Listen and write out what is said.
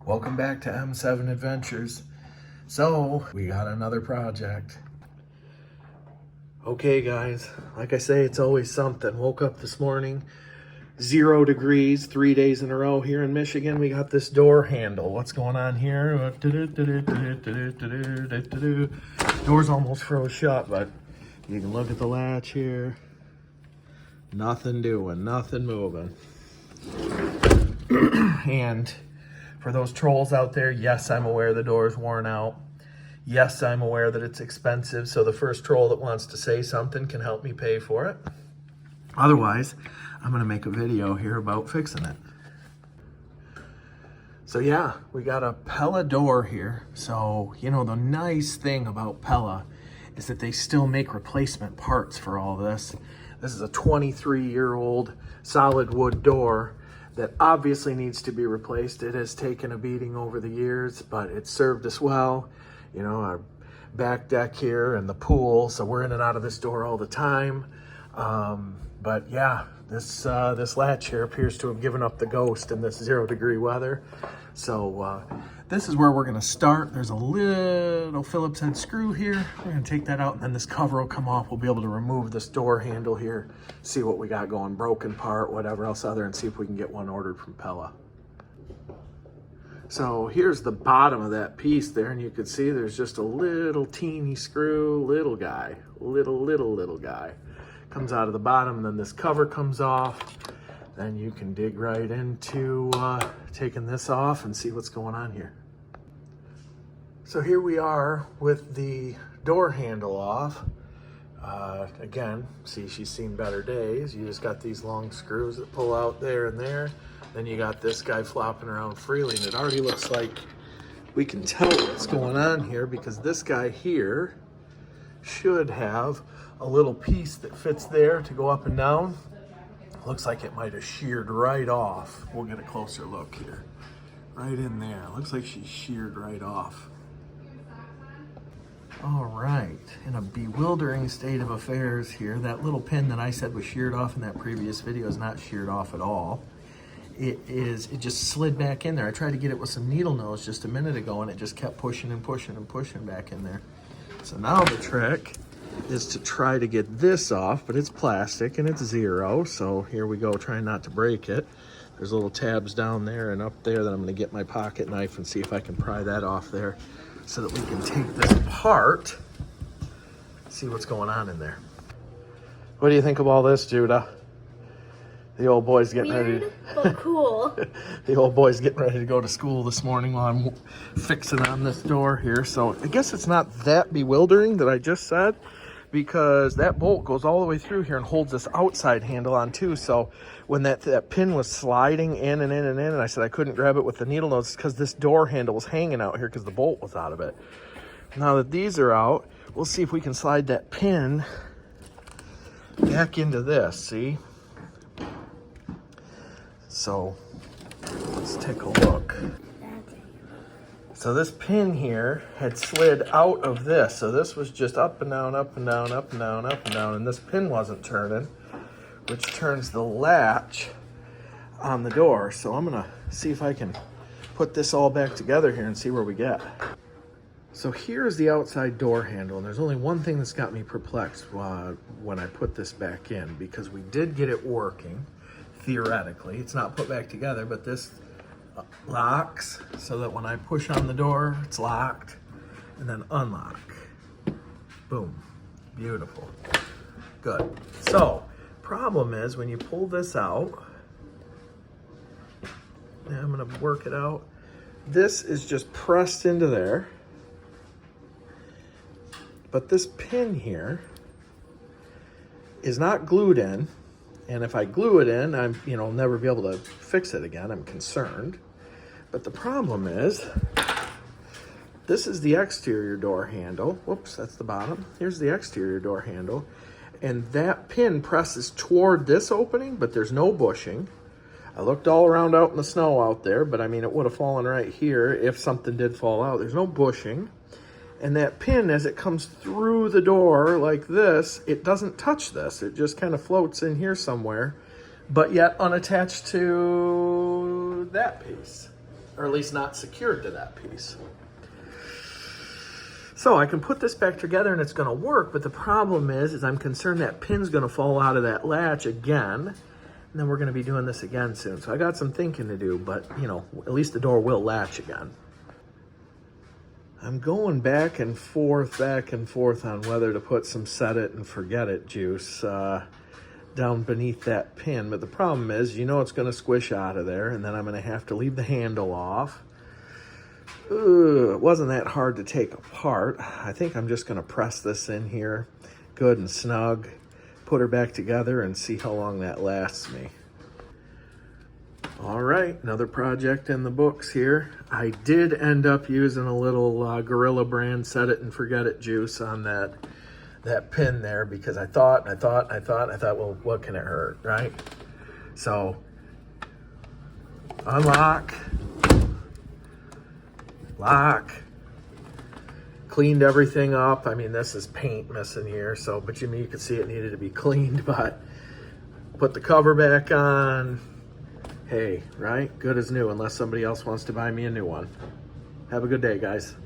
Welcome back to M7 Adventures. So, we got another project. Okay guys, like I say, it's always something. Woke up this morning, 0 degrees, 3 days in a row here in Michigan. We got this door handle. What's going on here? Door's almost froze shut, but you can look at the latch here. Nothing doing, nothing moving. And for those trolls out there, yes, I'm aware the door is worn out. Yes, I'm aware that it's expensive, so the first troll that wants to say something can help me pay for it. Otherwise, I'm gonna make a video here about fixing it. So yeah, we got a Pella door here. So, you know, the nice thing about Pella is that they still make replacement parts for all this. This is a 23-year-old solid wood door that obviously needs to be replaced. It has taken a beating over the years, but it served us well. You know, our back deck here and the pool, so we're in and out of this door all the time. But yeah, this latch here appears to have given up the ghost in this 0 degree weather. So this is where we're gonna start. There's a little Phillips head screw here. We're gonna take that out and then this cover will come off. We'll be able to remove this door handle here, see what we got going, broken part, whatever else other, and see if we can get one ordered from Pella. So here's the bottom of that piece there, and you can see there's just a little teeny screw, little guy, little guy. Comes out of the bottom, and then this cover comes off. Then you can dig right into taking this off and see what's going on here. So here we are with the door handle off. Again, see, she's seen better days. You just got these long screws that pull out there and there. Then you got this guy flopping around freely, and it already looks like we can tell what's going on here because this guy here should have a little piece that fits there to go up and down. Looks like it might have sheared right off. We'll get a closer look here. Right in there. Looks like she sheared right off. All right, in a bewildering state of affairs here, that little pin that I said was sheared off in that previous video is not sheared off at all. It just slid back in there. I tried to get it with some needle nose just a minute ago and it just kept pushing and pushing and pushing back in there. So now the trick is to try to get this off, but it's plastic and it's 0. So here we go, trying not to break it. There's little tabs down there and up there that I'm gonna get my pocket knife and see if I can pry that off there so that we can take this apart, see what's going on in there. What do you think of all this, Judah? The old boy's getting ready. But cool. The old boy's getting ready to go to school this morning while I'm fixing on this door here. So I guess it's not that bewildering that I just said, because that bolt goes all the way through here and holds this outside handle on too. So when that pin was sliding in and in and in, and I said I couldn't grab it with the needle nose because this door handle was hanging out here because the bolt was out of it. Now that these are out, we'll see if we can slide that pin back into this, see? So let's take a look. So this pin here had slid out of this. So this was just up and down, up and down, up and down, up and down, and this pin wasn't turning, which turns the latch on the door. So I'm gonna see if I can put this all back together here and see where we get. So here's the outside door handle, and there's only one thing that's got me perplexed when I put this back in, because we did get it working. Theoretically, it's not put back together, but this locks so that when I push on the door, it's locked, and then unlock. Boom. Beautiful. Good. So, problem is when you pull this out, and I'm going to work it out, this is just pressed into there, but this pin here is not glued in. And if I glue it in, I'm, never be able to fix it again. I'm concerned. But the problem is, this is the exterior door handle. Whoops, that's the bottom. Here's the exterior door handle. And that pin presses toward this opening, but there's no bushing. I looked all around out in the snow out there, but I mean, it would have fallen right here if something did fall out. There's no bushing. And that pin, as it comes through the door like this, it doesn't touch this. It just kind of floats in here somewhere, but yet unattached to that piece. or at least not secured to that piece. So I can put this back together and it's gonna work, but the problem is I'm concerned that pin's gonna fall out of that latch again, and then we're gonna be doing this again soon. So I got some thinking to do, but you know, at least the door will latch again. I'm going back and forth on whether to put some set it and forget it juice down beneath that pin, but the problem is, you know, it's gonna squish out of there, and then I'm gonna have to leave the handle off. It wasn't that hard to take apart. I think I'm just gonna press this in here good and snug, put her back together, and see how long that lasts me. All right, another project in the books here. I did end up using a little Gorilla brand set it and forget it juice on that pin there, because I thought, well, what can it hurt, right? So unlock, lock, cleaned everything up. I mean, this is paint missing here, so, but you could see it needed to be cleaned, but put the cover back on. Hey, right? Good as new, unless somebody else wants to buy me a new one. Have a good day, guys.